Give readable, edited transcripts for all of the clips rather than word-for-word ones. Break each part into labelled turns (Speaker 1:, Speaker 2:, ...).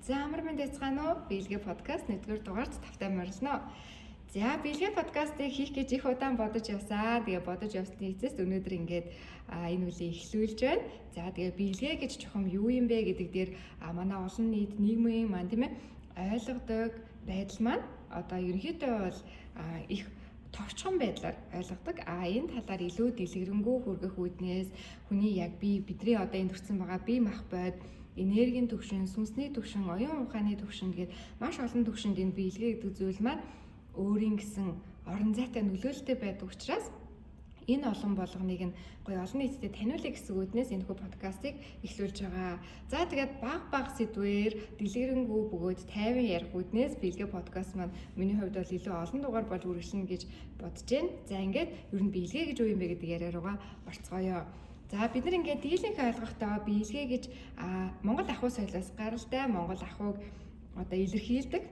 Speaker 1: За амар мэнд яцгаана уу? Биелгээ подкаст 1-р дугаарт тавтай морилно. За биелгээ подкастыг хийх гэж их удаан бодож явсаа. Тэгээ бодож явсны эцэст өнөөдөр ингээд энэ үлээ эхлүүлж байна. За тэгээ биелгээ гэж чухам юу юм бэ гэдэг дээр манай олон нийт нийгмийн маань тийм ээ ойлгодог байдал маань одоо ерөнхийдөө бол их товчхон байдлаар ойлгодог. Энэ талаар илүү дэлгэрэнгүй хүргэх үүднээс хүний яг бидний одоо энд төрсэн байгаа бие махбод, энергийн түвшин, сүнсний түвшин, оюун ухааны түвшин гээд маш олон түвшинд энэ биелгээ гэдэг зүйл маань өөрийн гэсэн орон зайтай нөлөөлөлтэй байдаг учраас энэ олон болгоныг нь гоё олон нийтэд таниулъя гэсэн үүднээс энэ хүү подкастыг эхлүүлж байгаа. За тэгээд баг сэдвээр дэлгэрэнгүй бөгөөд тайван ярих үүднээс биелгээ подкаст маань миний хувьд бол илүү олон дугаар болж үргэлжлэнэ гэж бодож байна. За ингээд ер нь биелгээ гэж юу юм бэ гэдэг яриа руугаа орцгоё. За бид нар ингээд дийлэнх ойлгохтой биелгээ гэж Монгол ахуй соёлоос гаралтай Монгол ахуйг одоо илэрхийлдэг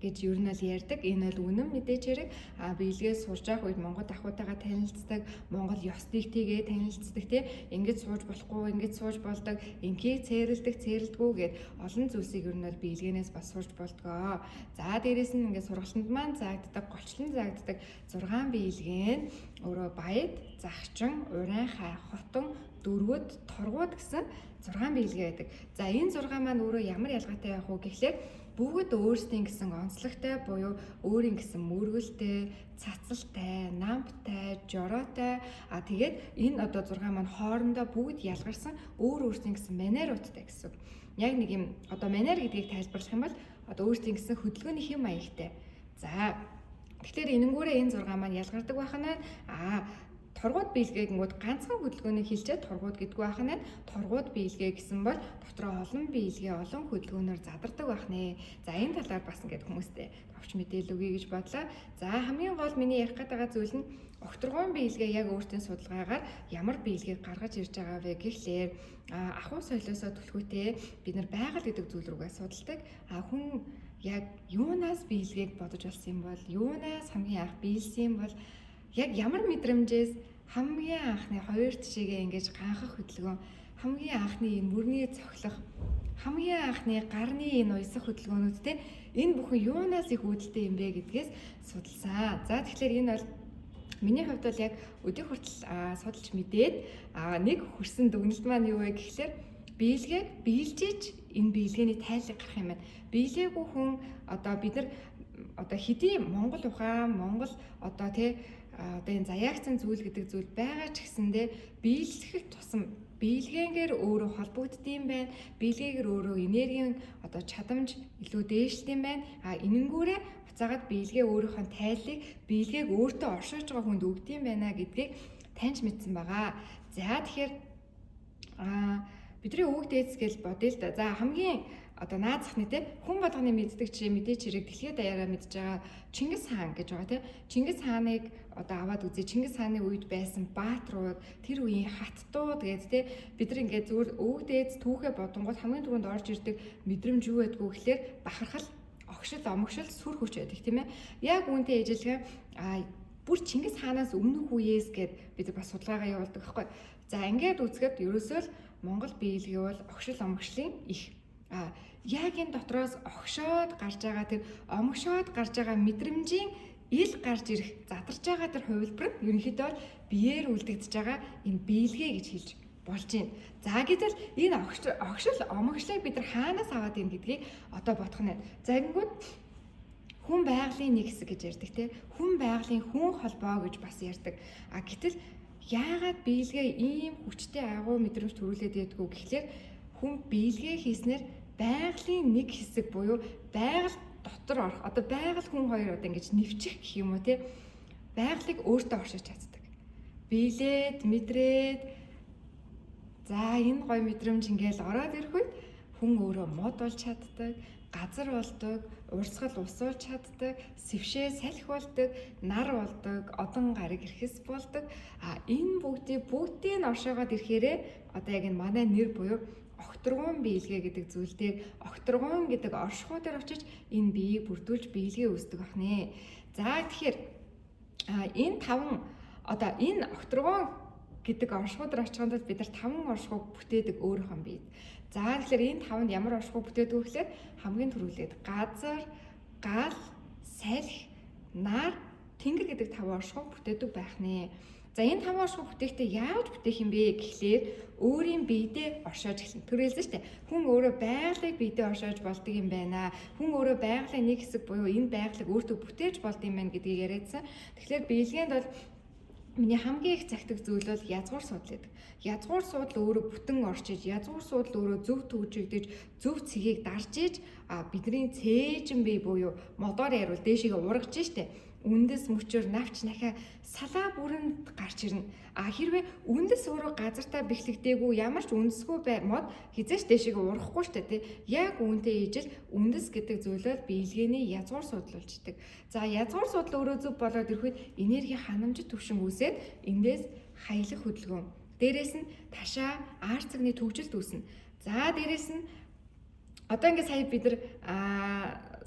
Speaker 1: гэж ер нь л ярьдаг. Энэ бол үнэн мэдээж хэрэг. Биелгээ сурж явах үед Монгол ахуйтайгаа танилцдаг, Монгол ёс нэгтэйгээ танилцдаг тий. Ингэж сууж болохгүй, ингэж сууж болдог, ингийг цээрэлдэггүй гэд олон зүйлсийг ер нь бол биелгээнээс бас сурж болдгоо. За дээрэс нь ингээд сургалтанд маань заагддаг, голчлон заагддаг 6 биелгээ нь өөрөө баяд, загчин, уран хай, хотон, дөрвөд, торгууд гэсэн 6 биелгээ байдаг. За энэ 6 маань өөрөө ямар ялгаатай байх вэ гэхлээр бүгд өөрсдийн гэсэн онцлогтой буюу өөрийн гэсэн мөргөлтэй, цацалтай, намтай, жороотой. Тэгээд энэ одоо 6 маань хоорондоо бүгд ялгарсан өөрсдийн гэсэн манеруудтай гэсэн. Яг нэг юм одоо манер гэдгийг тайлбарлах юм бол одоо өөрсдийн гэсэн хөдөлгөөний хэм маягтай. За тэгэхээр энэнгүүрээ энэ 6 маань ялгардаг байхнаа торгууд биелгээ гингүүд ганцхан хөдөлгөөнийг хилчээд торгууд гэдгүй байхнаа торгууд биелгээ гэсэн бол дотроо олон биелгээ олон хөдөлгөөнөөр задардаг байх нэ. За энэ талаар бас ингээд хүмүүстэй товч мэдээлэл өгье гэж бодлоо. За хамгийн гол миний ярих гээд байгаа зүйл нь огторгуун биелгээ яг өөртөө судалгаагаар ямар биелгээг гаргаж ирж байгаа вэ гэхлээр ахуй соёлоосоо түлхүүтэй бид нар байгаль гэдэг зүйл рүүгээ судалдаг. Хүн яг юунаас биелгээг бодож олсон юм бол юунаас хамгийн анх биелсэн бол яг ямар мэдрэмжээс хамгийн анхны хоёр тишээгээ ингэж ганхах хөдөлгөөн, хамгийн анхны энэ мөрний цохилох, хамгийн анхны гарны энэ уясах хөдөлгөөнүүдтэй энэ бүхэн юунаас их үүдэлтэй юм бэ гэдгээс судалсан. За тэгэхээр энэ бол миний хувьд бол яг өдөө хүртэл судалж мэдээд нэг хөрсөн дүгнэлт маань юу вэ гэхлээр биелгээг биелжиж энэ биелгээний тайлаг гарах юм байна. Биелгээгүй хүн одоо бид нар одоо хэдийн Монгол ухаан, Монгол одоо одоо энэ заяагцсан зүйл гэдэг зүйл байгаа ч гэсэндээ биелэхэд тусам биелгээгээр өөрөө холбогддсон байна. Биелгээгээр өөрөө энергийн одоо чадамж илүү дээшлсэн байна. Энэнгүүрээ буцаагаад биелгээ өөрийнхөө тайллыг биелгээг өөртөө оршуулж байгаа хүнд өгдөм байна гэдгийг таньж мэдсэн байгаа. За тэгэхээр бидний өвөг дээдс гэж бодъё л да. За хамгийн одоо наад захны хүн болгоны мэддэг чи мэдээч хэрэг дэлхийд даяараа мэдж байгаа Чингис хаан гэж байгаа Чингис хааныг одоо аваад үзье. Чингис хааны үед байсан баатрууд, тэр үеийн хаттууд гэдэг бид нар ингээд зүгээр өвөг дээдс түүхээ бодонгууд хамгийн түрүүнд орж ирдэг мэдрэмж юу байдгүй гэхлээр бахархал, огшил, омогшил, сүр хүч байдаг тийм ээ. Яг үүнтэй ижилхэн бүр Чингис хаанаас өмнөх үеэс гээд бид бас судалгаагаа явуулдаг байхгүй. За ингээд үзэхэд ерөөсөө л Монгол биелгээ бол огшил, омогшлын их яг энэ дотроос огшоод гарч байгаа тэр омогшоод гарч байгаа мэдрэмжийн ил гарч ирэх задарч байгаа тэр хувилбар нь ерөнхийдөө биеэр үлдэгдэж байгаа энэ биелгээ гэж хэлж болж байна. За гэтэл энэ огшил омогшлыг бид нар хаанаас аваад ийн гэдгийг одоо бодох нь. За ингэнгүүт хүн байгалийн нэг хэсэг гэж ярьдаг хүн байгалийн хүн холбоо гэж бас ярьдаг. Гэтэл яагаад биелгээ ийм хүчтэй агуу мэдрэмж төрүүлээд байдгүй гэхлээр хүн биелгээ хийснээр байгалийн нэг хэсэг буюу байгаль дотор орох одоо байгаль хүн хоёр одоо ингэж нэвчих гэх юм уу байгалыг өөртөө оршиж чаддаг. Биелээд мэдрээд за энэ гоё мэдрэмж ингээл ороод ирэх үед хүн өөрөө мод болж чаддаг, газар болдог, урсгал усуулж чаддаг, сэвшээ салхи болдог, нар болдог, одон гариг эрхэс болдог. Энэ бүгдийг нь оршоогоод ирэхээрээ одоо яг энэ манай нэр буюу огторгуун биелгээ гэдэг зүйл дээр огторгуун гэдэг оршихуй дээр очиж энэ биеийг бүрдүүлж биелгээ үүсдэг байна. За тэгэхээр энэ таван одоо энэ огторгуун гэдэг оршихуйд очиход бид нар 5 оршихуйг бүтээдэг өөрийнхөө биед. За тэгэхээр энэ 5-нд ямар оршихуй бүтээдэг вэ гэхээр хамгийн түрүүлээд газар, гал, салхи, нар, тэнгэр гэдэг 5 оршихуйг бүтээдэг байх нэ. За энэ 5 оршихуй бүтээхдээ яаж бүтээх юм бэ гэхлээр өөрийн биедээ оршоож эхэлнэ. Төрөлсөн шүү дээ. Хүн өөрөө байгалыг биедээ оршоож болдог юм байна. Хүн өөрөө байгалийн нэг хэсэг буюу энэ байгалыг өөртөө бүтээж болдог юм байна гэдгийг яриадсан. Тэгэхээр биелгээнд бол миний хамгийн их захидаг зүйл бол язгуур суудлаа гэдэг. Язгуур суудал өөрөө бүтэн орчиж, язгуур суудал өөрөө зөв төвжигдэж, зөв цэгийг дарж иж бидний цээжин бие буюу модоор яривал дээшээ ургаж штэ. Үндэс мөчөөр навч нахаа салаа бүрэнд гарч ирнэ. Хэрвээ үндэс өөрөө газартаа бэхлэгдээгүй ямар ч үндэсгүй мод хизээш дэшиг урахгүй штэ тий. Яг үүнтэй ижил үндэс гэдэг зүйлээр биелгээний язгуур судлуулж идэг. За язгуур судлал өөрөө зөв болоод ирэхэд энерги ханамжит төвшин үүсээд эндээс хаялах хөдөлгөөн. Дээрээс нь ташаа ар цагны төвжилт үүснэ. За дээрээс нь одоо ингээд сая бид нар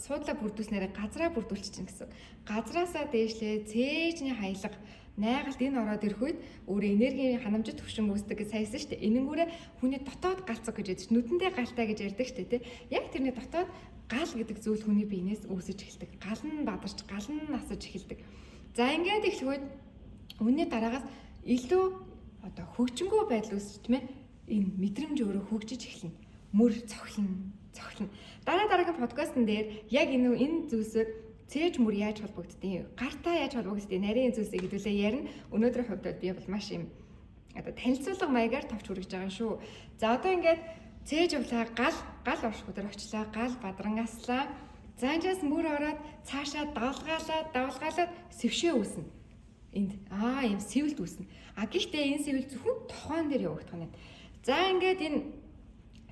Speaker 1: суудлаа бүрдүүлснээр газраа бүрдүүлчихсэн гэсэн. Газраасаа дээшлээ цээжний хаялга найгалд энэ ороод ирэх үед өөрөө энергийн ханамжит төвшин үүсдэг гэж саясан шүү дээ. Энэнгүүрээ хүний дотоод галцаг гэж ядчих. Нүдэндээ галтай гэж ярьдаг шүү дээ. Яг тэрний дотоод гал гэдэг зүйл хүний биенээс үүсэж эхэлдэг. Гал нь бадарч, гал нь насаж эхэлдэг. За ингээд эхлэх үед үнний дараагаас илүү одоо хөгжингөө байдал үүсчмээ энэ мэдрэмж өөрөө хөгжиж эхэлнэ. Мөр цохилно. Дараагийн подкастн дээр яг энэ зүйлсээр цээж мөр яаж холбогддгийг, гартаа яаж холбогддгийг нарийн зүйлсийг хэдүүлээ ярина. Өнөөдрийн хувьд би бол маш юм одоо танилцуулга маягаар товч хүргэж байгаа шүү. За одоо ингээд цээж явлаа, гал оршихуйд очлаа, гал бадрангаслаа. За энэс мөр ороод цаашаа давлгаалаад сэвшээ үүснэ. Энд ийм сэвэлт үүснэ. Гэхдээ энэ сэвэлт зөвхөн тохоон дээр явагдах нь. За ингээд энэ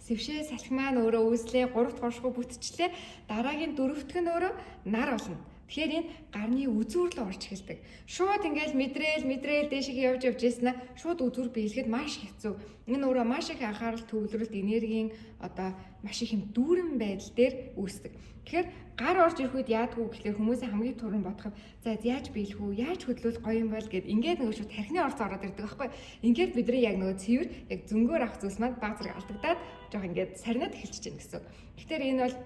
Speaker 1: сэвшээ салхи маань өөрөө үүслээ, 3 дахь оршихуй бүтчлээ. Дараагийн 4 дахь нь өөрөө нар болно. Тэгэхээр энэ гарны үзүүр рүү орж эхэлдэг. Шууд ингээл мэдрээл дээшээ явж ийснэ шууд үзүүр биелэхэд маш хэцүү. Энэ өөрөө маш их анхаарал төвлөрөлт, энергийн одоо маш их юм дүүрэн байдал дээр үүсдэг. Тэгэхээр гар орж ирэх үед яадгүй гэхлээр хүмүүсийн хамгийн түрүүн бодох юм. За яаж биелэх үү? Яаж хөдлөл гоё юм бол гэд ингээд нөгөө шууд тархины орц ороод ирдэг байхгүй. Ингээд бидний яг нөгөө цэвэр яг зөнгөөр авах зүйлс маань баг зэрэг алдагдаад жоох ингээд сарнаад эхэлчихэж байна гэсэн. Тэгэхээр энэ бол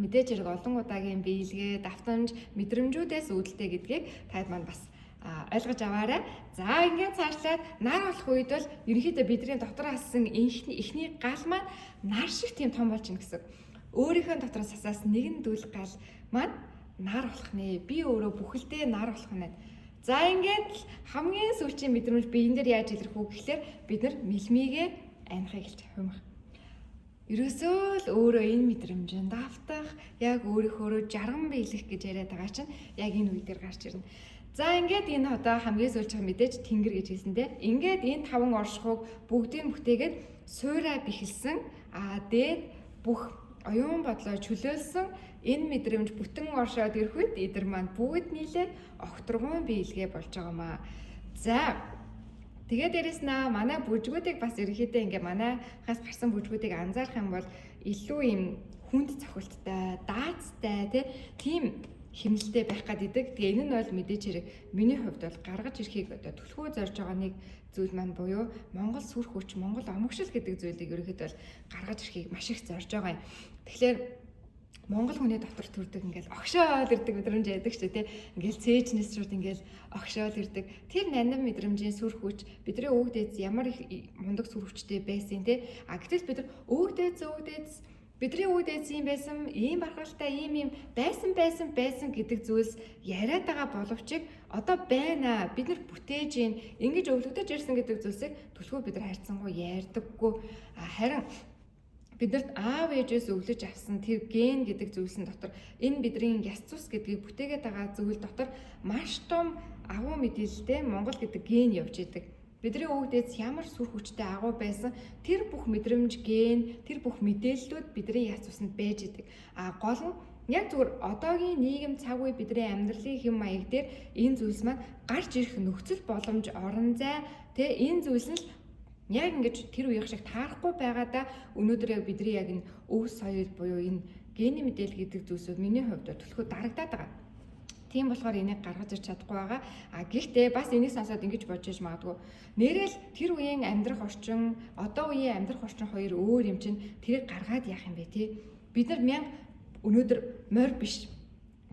Speaker 1: мэдээж хэрэг олон удаагийн биелгээ, давтамж, мэдрэмжүүдээс үүдэлтэй гэдгийг таад маань бас ойлгож аваарай. За ингээд цаашлаад нар болох үед бол ерөнхийдөө бидний дотор ассан эхний гал маань нар шиг тийм том болж ийн гэсэн. Өөрийнхөө дотроос асаас нэгэн дүүл гал маань нар болох нэ. Би өөрөө бүхэлдээ нар болох нь. За ингээд хамгийн сүүлийн мэдрэмж биен дээр яаж илэрх үү гэхлээр бид нар мэлмигээ амихыг хэлж хумах. Ерөөсөө л өөрөө энэ мэдрэмжинд автах, яг өөрийнхөө жарган биелэх гэж яриад байгаа чинь яг энэ үе дээр гарч ирнэ. За ингээд энэ одоо хамгийн сүүлчийн мэдээж тэнгэр гэж хэлсэн те. Ингээд энэ 5 оршихуйг бүгдийг бүтээгээд суурай бэхэлсэн. Дээд бүх оюун бодлоо чөлөөлсөн энэ мэдрэмж бүтэн оршоод ирэх үед эдэр маань бүгд нийлээд огторгон биелгээ болж байгаамаа. За тэгээд дээрэс нь манай бүжгүүдийг бас ерөнхийдөө ингээ манайхаас гарсан бүжгүүдийг анзаарах юм бол илүү юм хүнд цохилттай, даацтай тийм хэмнэлтэй байх гэдэг. Тэгээ энэ нь бол мэдээж хэрэг миний хувьд бол гаргаж ирэхийг одоо түлхүү зорж байгаа нэг зүйл маань буюу Монгол сүрх хүч, Монгол омогшил гэдэг зүйлийг ерөнхийдөө бол гаргаж ирэхийг маш их зорж байгаа юм. Тэгэхээр Монгол хүний дотор төрдөг ингээл огшоол ирдэг мэдрэмж яадаг шүү дээ. Ингээл цээжнээс шууд ингээл огшоол ирдэг. Тэр наним мэдрэмжийн сүр хүч бидний өвөг дээдс ямар их мундаг сүр хүчтэй байсан те. Гэтэл бид нар өвөг дээдс бидний өвөг дээдс юм байсан, ийм бархалтай ийм байсан гэдэг зүйлс яриад байгаа боловч одоо байна. Бид нар бүтээж ийн ингэж өвлөгдөж ирсэн гэдэг зүйлсийг түлхүү бид нар хайрцангуй ярьдаггүй. Харин бидэрт аав ээжээс өвлөж авсан тэр ген гэдэг зүйлсэн дотор энэ бидний яс цус гэдгийг бүтээгээд байгаа зүйл дотор маш том агуу мэдээлэлтэй Монгол гэдэг ген явж идэг. Бидний өвөг дээдс ямар сүр хүчтэй агуу байсан тэр бүх мэдрэмж ген, тэр бүх мэдээллүүд бидний яс цуснд байж идэг. Гол нь яг зүгээр одоогийн нийгэм цаг үе бидний амьдралын хэм маяг дээр энэ зүйлс маань гарч ирэх нөхцөл боломж, орон зай энэ зүйлс нь яг ингэж тэр үеих шиг таарахгүй байгаадаа өнөөдөр яг бидний яг энэ өв соёл буюу энэ гений мэдээлэл гэдэг зүйлсүүд миний хувьд төлхөө дарагдаад байгаа. Тийм болохоор энийг гаргаж ирч чадахгүй байгаа. Гэхдээ бас энийг сонсоод ингэж бодож иж магадгүй. Нэрэл тэр үеийн амьдрах орчин, одоо үеийн амьдрах орчин хоёр өөр юм чинь тэрийг гаргаад яах юм бэ те? Бид нар өнөөдөр морь биш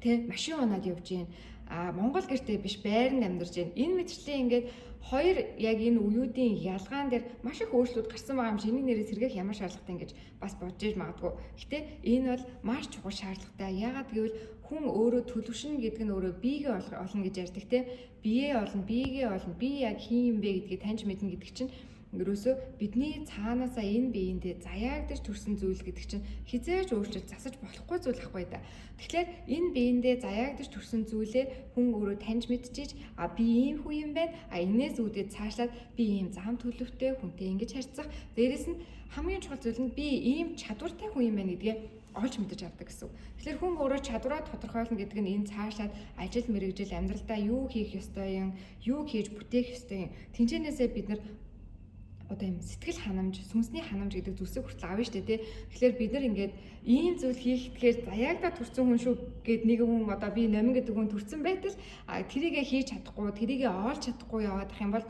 Speaker 1: те машин унаад явж гин. Монгол гэртээ биш байранд амьдарч гин. Энэ мэтчлийн ингээд хоёр яг энэ үеүүдийн ялгаан дээр маш их өөрчлөлт гарсан байгаа юм шиг энийг нэрээ сэргээх ямар шаардлагатай ингэж бас бодож иж магадгүй. Гэхдээ энэ бол маш чухал шаардлагатай. Яагаад гэвэл хүн өөрөө төлөвшнө гэдэг нь өөрөө биегээ олно гэж ярьдаг те. Биеэ олно, биегээ олно. Би яг хин юм бэ гэдгийг таньж мэднэ гэдэг чинь ерөөсөө бидний цаанаасаа энэ биеиндээ заяагдаж төрсэн зүйл гэдэг чинь хизээж өөрчлөлт засаж болохгүй зүйл ахгүй да. Тэгэхээр энэ биеиндээ заяагдаж төрсэн зүйлээ хүн өөрөө таньж мэдчихэж би ийм хүн юм байна. Энээс үүдээ цаашлаад би ийм зам төлөвтэй хүнтэй ингэж харьцах. Дээрэс нь хамгийн чухал зүйл нь би ийм чадвартай хүн юм байна гэдгээ олж мэдэж авдаг гэсэн. Тэгэхээр хүн өөрөө чадвараа тодорхойлно гэдэг нь энэ цаашлаад ажил мэргэжил амьдралдаа юу хийх ёстой юм, юу хийж бүтээх ёстой юм. Тэнцэнээсээ бид нар одоо юм сэтгэл ханамж, сүнсний ханамж гэдэг зүйлсийг хүртэл авна шүү дээ тий. Тэгэхээр бид нар ингээд ийм зүйл хийх тэгэхээр заяагдаа төрсэн хүн шүү гэд нэг хүн одоо би номин гэдэг хүн төрсэн байтал тэрийгэ хийж чадахгүй, тэрийгэ оолж чадахгүй яваад ах юм бол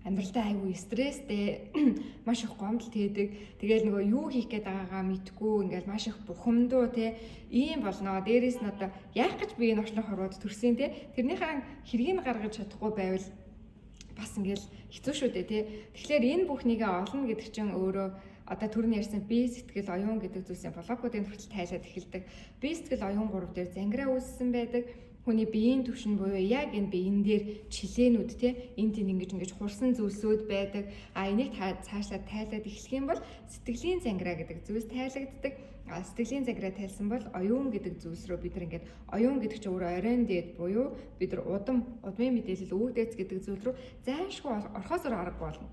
Speaker 1: амьдралдаа айгүй стресстэй маш их гомдол тээдэг. Тэгээл нөгөө юу хийх гээд байгаагаа мэдгүй ингээд маш их бухимдуу тий ийм болно. Дээрээс нь одоо яах гэж би энэ орчлон хорвоод төрсөн тий. Тэрнийхээ хэргийг гаргаж чадахгүй байвал бас ингээл хэцүү шүү дээ тий. Тэгэхээр энэ бүхнийгээ олно гэдэг чинь өөрөө одоо түрүүний ярьсан бие сэтгэл оюун гэдэг зүйлсийн блокуудын хүртэл тайлаад эхэлдэг. Бие сэтгэл оюун 3 дээр зангираа үүссэн байдаг. Хүний биеийн түвшин буюу яг энэ биеийн дээр чилээнүүд тий энд ингэж хурсан зүйлсүүд байдаг. Энийг цаашлаад тайлаад эхлэх юм бол сэтгэлийн зангираа гэдэг зүйлс тайлагддаг. Сэтгэлийн зангираа тайлсан бол оюун гэдэг зүйлс рүү бид нар ингээд оюун гэдэг чинь өөрөө оройн дээд буюу бид нар удмын мэдээлэл үг дээц гэдэг зүйл рүү зайлшгүй орхосоор аргагүй болно.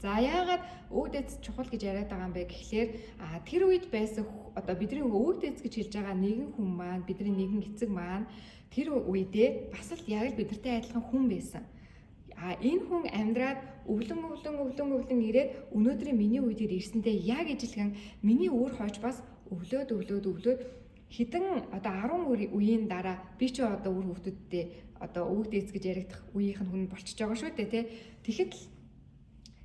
Speaker 1: За яагаад үг дээц чухал гэж яриад байгаа юм бэ гэхлээр тэр үед байсан одоо бидний үг дээц гэж хэлж байгаа нэгэн хүн маань бидний нэгэн эцэг маань тэр үедээ бас л яг л бидэртэй адилхан хүн байсан. Энэ хүн амьдраад өвлөн ирээд өнөөдрийн миний үе дээр ирсэндээ яг ижилхэн миний өөр хойч бас өвлөөд хэдэн одоо 10 үеийн дараа би ч одоо өөр хүүхдүүдтэй одоо үг дээц гэж яригдах үеийнх нь хүн болчихж байгаа шүү дээ тий. Тэгэхэд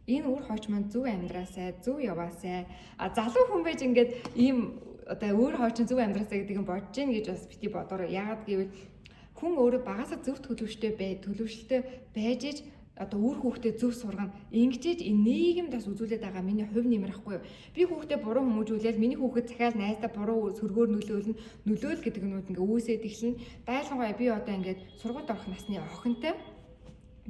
Speaker 1: энэ өөр хойч маань зөв амьдраасай, зөв яваасай. Залуу хүн байж ингээд ийм одоо өөр хойч зөв амьдраасай гэдэг нь бодож гин гэж бас бити бодороо. Яагаад гэвэл хүн өөрөө багасаа зөв төлөвшөлтэй байж иж одоо үр хүүхдээ зөв сургана. Ингэж энэ нийгэмд бас үзүүлээд байгаа миний хувь нэмэрхгүй юу. Би хүүхдээ буруу хүмүүжүүлээл миний хүүхэд захиал найздаа буруу сөргөөр нөлөөл гэдэг нүуд ингээ үүсээд эхэлнэ. Дайлангуй би одоо ингээд сургуульд орох насны охинтой.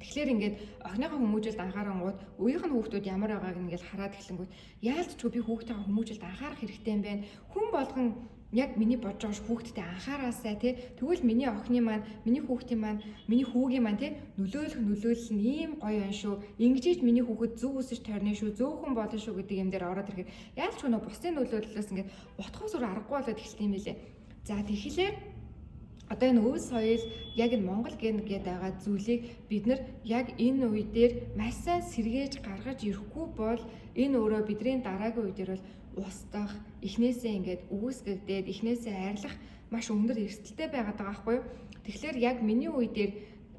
Speaker 1: Тэгэхээр ингээд охиныхоо хүмүүжүүлд анхаарангууд үеийнх нь хүүхдүүд ямар байгааг ингээд хараад эхлэнгүүт яалтчгүй би хүүхдтэйгээ хүмүүжүүлд анхаарах хэрэгтэй юм байна. Хүн болгон яг миний бодож байгаа хүүхдтэй анхаараасай тий. Тэгвэл миний охины маань, миний хүүхдийн маань, миний хүүгийн маань тий нөлөөлөл нь ийм гоё юм шүү. Ингэж миний хүүхэд зөв өсөж тойрно шүү, зөв хүн болно шүү гэдэг юм дээр ороод ирэхэд яалч нөө бусдын нөлөөллөөс ингээд ботхоос өөр аргагүй болоод эхэлсэн юм билээ. За тэгэхээр одоо энэ өв соёл яг энэ Монгол гэдэг байгаа зүйлийг бид нар яг энэ үе дээр маш сайн сэргээж гаргаж ирэхгүй бол энэ өөрөө бидний дараагийн үе дээр бол устдах, эхнээсээ ингээд үүсгэгдээд эхнээсээ айрлах маш өндөр эрсдэлтэй байгаад байгаа байхгүй юу. Тэгэхээр яг миний үе дээр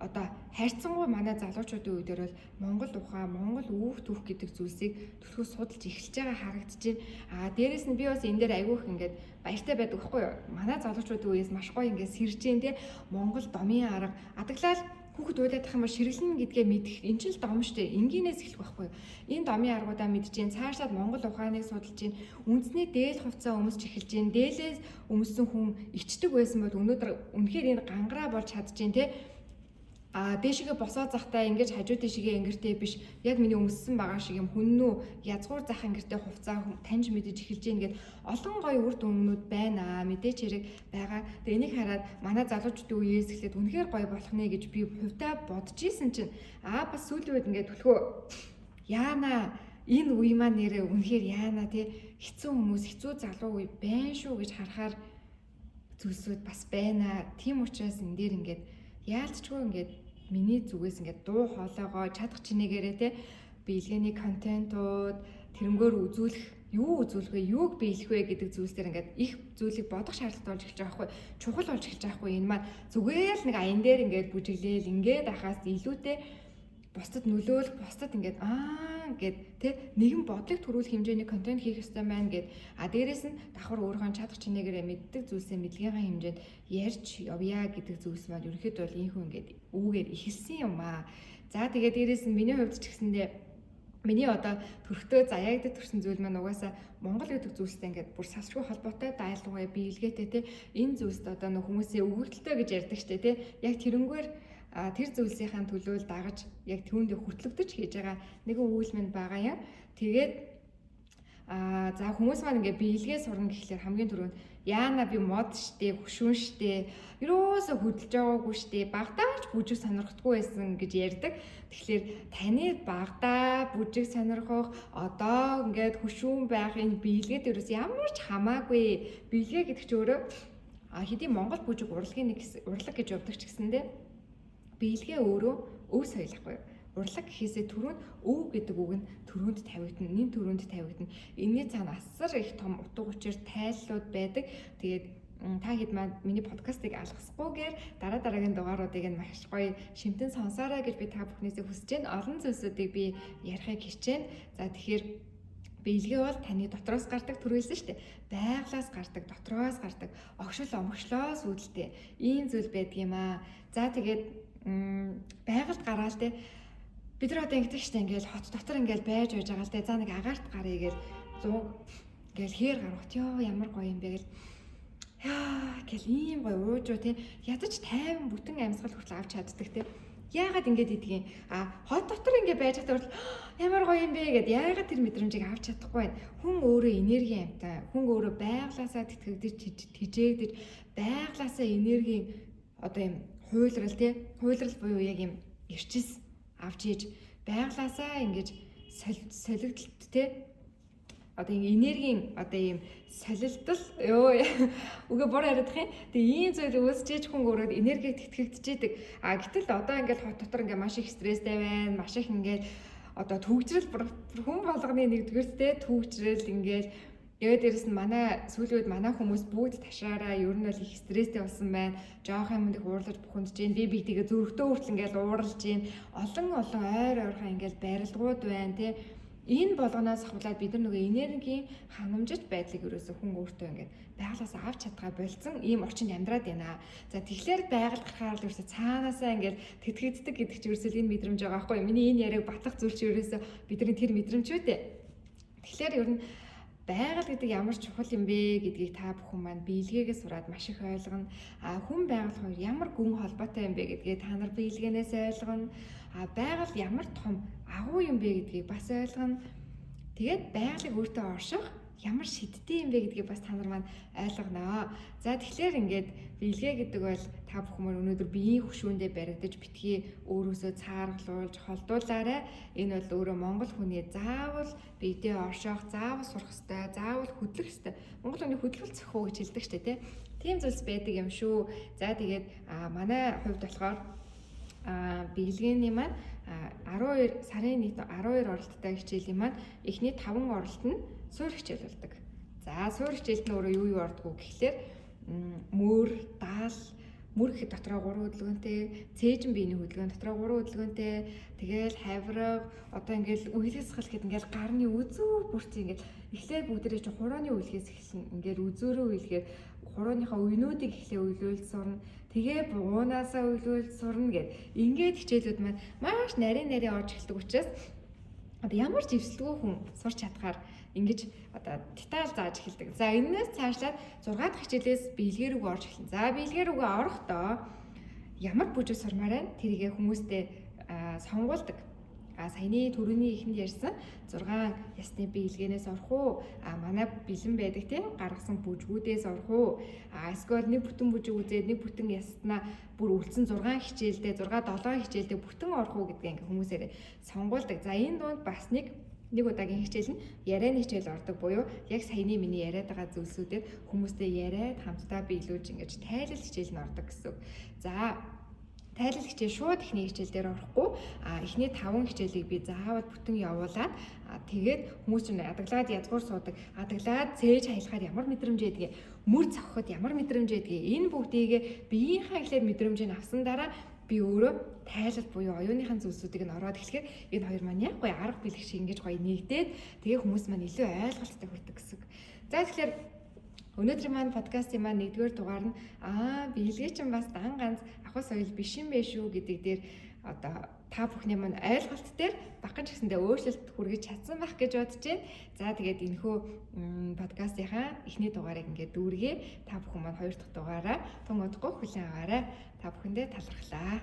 Speaker 1: одоо хайрцангуй манай залуучуудын үе дээр бол Монгол ухаан, Монгол үүх түүх гэдэг зүйлсийг төлхөө судалж эхэлж байгаа харагдаж байна. Дээрэс нь би бас энэ дээр айгүйх ингээд баяртай байдаг байхгүй юу. Манай залуучуудын үеэс маш гоё ингээд сэрж जैन те Монгол домын арга адаглал хүүхэд уйлаад ах юм бол ширэглэн гэдгээ мэдэх энэ ч л дом штэ. Энгийнээс эхлэх байхгүй юу. Энэ домын аргуудаа мэдж जैन цаашлаад Монгол ухааныг судалж जैन үндэсний дээл хувцас өмсч эхэлж जैन дээлээс өмссөн хүн ичдэг байсан бол өнөөдөр үнэхээр энэ гангараа болж чадж जैन те дээшгээ босоо захтаа ингэж хажуу дээшгээ ингэртэй биш яг миний өмссөн байгаа шиг юм хүннүү язгуур зах ингэртэй хувцаа таньж мэдэж эхэлж гин гэд олон гоё үр дүннүүд байна мэдээч хэрэг байгаа. Тэгээ энийг хараад манай залуучдын үеэс эхлээд үнэхээр гоё болох нэ гэж би хувьдаа бодож исэн чинь бас сүүлийн үед ингээд төлхөө яана энэ үе маань нэрээ үнэхээр яана тий хэцүү хүмүүс хэцүү залуу үе байна шүү гэж харахаар зүйлсүүд бас байна. Тийм учраас энэ дээр ингээд яалтчгүй ингээд миний зүгээс ингээд дуу хоолойгоо чадах чинээгээрээ те биелгээний контентууд тэрнгөөр үзүүлэх юу үзүүлэх вэ, юуг биелэх вэ гэдэг зүйлсээр ингээд их зүйлийг бодох шаардлагатай болж эхэлж байгаа байхгүй. Чухал болж эхэлж байгаа байхгүй. Энэ маань зүгээр л нэг аян дээр ингээд бүжиглээл ингээд ахаас илүүтэй бусдад нөлөөлөх, бусдад ингээд гэд тэ нэгэн бодлыг төрүүлэх хэмжээний контент хийх ёстой байна гэд дээрэс нь давхар өөрийнхөө чадах чинээгээр мэддэг зүйлсээ мэдлэгийнхаа хэмжээнд ярьж явъя гэдэг зүйлс маань ерөнхийдөө бол ийхүү ингээд үүгээр ихэлсэн юм аа. За тэгээд дээрэс нь миний хувьд ч гэсэндээ миний одоо төрхтөө заяагдад төрсэн зүйл маань угаасаа Монгол гэдэг зүйлстэй ингээд бүр салшгүй холбоотой дайлгаваа биелгээтэй те энэ зүйлсд одоо нэг хүмүүсийн өгөгдөлтөө гэж ярьдаг штэ те яг тэрнгээр тэр зүйлсийн төлөө дагаж яг түүндээ хүртлэгдэж хийж байгаа нэгэн үйл мэнд байгаа юм. Тэгээд за хүмүүс маань ингээ биелгээ сурна гэхлээр хамгийн түрүүнд яана би мод штэ, хөшүүн штэ, ерөөсө хөдөлж байгаагүй штэ, багтаач бүжиг сонирхдаггүй байсан гэж ярьдаг. Тэгэхээр таны багтаа бүжиг сонирхох одоо ингээд хөшүүн байх энэ биелгээд ерөөс ямар ч хамаагүй. Биелгээ гэдэг чинь өөрөө хэдий Монгол бүжиг урлагийн нэг урлаг гэж явдаг ч гэсэндээ биелгээ өөрөө өв соёлохгүй. Урлаг гэхээсээ түрүүнд өв гэдэг үг нь түрүүнд тавигдана, нэн түрүүнд тавигдана. Энэний цаана асар их том утга учир тайллууд байдаг. Тэгээд та хэд маань миний подкастыг алгасгүйгээр дараагийн дугааруудыг нь маш гоё шимтэн сонсоорой гэж би та бүхнээсээ хүсэж байна. Олон зүйлсүүдийг би ярихыг хичээнэ. За тэгэхээр биелгээ бол таны дотроос гардаг төрүүлсэн шүү дээ. Байглаас гардаг, дотроос гардаг, огшил омгшлоос үүдэлтэй ийм зүйл байдаг юм аа. За тэгээд байгальд гараал те бид нар одоо ингэдэг штэ ингээл хот дотор ингээл байж байгаа л те за нэг агаарт гарыг гээл 100 ингээл хээр гаргахт ёо ямар гоё юм бэ гэл яа гэл ийм гоё уужуу те ядаж 50 бүтэн амьсгал хүртэл авч чаддаг те яагаад ингэж идэгин хот дотор ингээ байж байгаа ямар гоё юм бэ гэд яагаад тэр мэдрэмжийг авч чадахгүй байна. Хүн өөрөө энерги амтай, хүн өөрөө байглаасаа тэтгэгдэж тижээгдэж байглаасаа энергийн одоо юм хуйлрал буюу яг юм эрчис авч ийж байглаасаа ингэж солигдолт те одоо энергийн одоо юм солилдол үгээ бор яриадах юм. Тэгээ ийм зүйл үүсчээж хүн өөрөө энерги тэтгэгдчихэд гэтэл одоо ингээл хот дотор ингээ маш их стресстэй байна, маш их ингээл одоо төвөгжрэл хүн болгоны нэгдүгээртэй төвөгжрэл ингээл тэгээд дээрэс нь манай сүүлийн үед манай хүмүүс бүгд ташаараа ер нь бол их стресстэй болсон байна. Жоох юм их уурлаж бухимдж байна. Би тэгээ зөрөгтэй хүртэл ингээл ууралж байна. Олон ойрхон ингээл барилгууд байна тий. Энэ болгоноос ахуулаад бид нар нөгөө энергийн хангамжит байдлыг ерөөсөө хүн өөртөө ингээд байгалаас авч чадгаа болцсон ийм орчинд амьдраад байна. За тэгэхээр байгаль гарахаар л ерөөсөө цаанаасаа ингээд тэтгэгддэг гэдэг чинь ерөөсөө энэ мэдрэмж байгаа байхгүй юу? Миний энэ яриаг батлах зүйл чинь ерөөсөө бидний тэр мэдрэмж үү дээ. Тэгэхээр ер нь байгаль гэдэг ямар чухал юм бэ гэдгийг та бүхэн маань биелгээгээс сураад маш их ойлгоно. Хүн байгаль хоёр ямар гүн холбоотой юм бэ гэдгийг та нар биелгэнээс ойлгоно. Байгаль ямар том агуу юм бэ гэдгийг бас ойлгоно. Тэгээд байгалыг өөртөө орших ямар шидтэй юм бэ гэдгийг бас та нар маань ойлгоно. За тэгэхээр ингээд биелгээ гэдэг бол та бүхэн өнөөдөр биеийн хөшүүндээ баригдаж битгий өөрөөсөө цааргалуулж холдуулаарай. Энэ бол өөрөө монгол хүний заавал биедээ орших, заавал сурах ёстой, заавал хөдлөх ёстой. Монгол хүний хөдөлгөл зохио гэж хэлдэг шүү дээ, тийм зүйлс байдаг юм шүү. За тэгээд манай хувьд болохоор биелгээний маань 12 сарын нийт 12 оролттой хичээлийн маань эхний 5 оролт нь суурь хичээл болдог. За суурь хичээлд нь өөрөө юу ордгоо гэхлээр мөр, даал, мөр гэхэд дотроо 3 хөдөлгөөнтэй, цээжин биений хөдөлгөөн дотроо 3 хөдөлгөөнтэй, тэгээл хавирга, одоо ингээл үхэлсгэл гэхэд ингээл гарны үзүүр бүрт ингээл эхлээд бүгдээрээ чи хурууны үйлхээс эхэлнэ. Ингээл үзүүрөө үйлхээр хурууныхаа үйнүүдийг эхлээ үйлүүлж сурна. Тэгээ буунаасаа үйлүүлж сурна гэд. Ингээд хичээлүүд маань маш нарийн орж эхэлдэг учраас одоо ямар ч эвсэлгүй хүн сурч чадхаар ингэж одоо деталь зааж эхэлдэг. За энэс цаашлаад 6 дахь хичээлээс биелгээ рүү орж эхэлнэ. За биелгээ рүүгээ орохдоо ямар бүжиг сурмаар байна? Тэрийгэ хүмүүстэй сонгуулдаг. Саяны түрүүний ихэнд ярьсан 6 ясны биелгэнээс орох уу? Манай бэлэн байдаг тийм гаргасан бүжгүүдээс орох уу? Эсвэл нэг бүтэн бүжиг үзээд нэг бүтэн яснаа бүр үлдсэн 6 хичээлдээ 6 7 хичээлдээ бүтэн орох уу гэдгийг ингээ хүмүүсээр сонгуулдаг. За энэ дунд бас нэг удаагийн хичээл нь ярианы хичээл ордог буюу яг саяны миний яриад байгаа зүйлсүүдээр хүмүүстэй яриад хамтдаа биелүүлж ингэж тайлал хичээл нь ордог гэсэн үг. За тайлал хичээл шууд эхний хичээл дээр орохгүй эхний 5 хичээлийг би заавал бүтэн явуулаад тэгээд хүмүүс чинь адаглаад язгуур суудаг, адаглаад цээж хаялахаар ямар мэдрэмж байдгийг, мөр цохоход ямар мэдрэмж байдгийг энэ бүгдийг биеийнхээ эхлээд мэдрэмжийг авсан дараа би өөрөө тайлал буюу оюуныхын зүйлсүүдийг нь ороод эхлэхээр энэ хоёр маань яг гоё арга бэлэг шиг ингэж гоё нэгдээд тэгээ хүмүүс маань илүү ойлголттой хүрдэг гэсэн. За тэгэхээр өнөөдрийн маань подкастын маань 1-р дугаар нь биелгээ чинь бас дан ганц ахуй соёл биш юм бэ шүү гэдэг дээр одоо та бүхний маань ойлголт дээр багаж гэсэндээ өөрчлөлт хүргэж чадсан байх гэж бодож байна. За тэгээд энэхүү подкастынхаа эхний дугаарыг ингээд дүүргээ та бүхэн маань 2 дахь дугаараа тун удахгүй хүлээн аваарай. Та бүхэндээ талархлаа.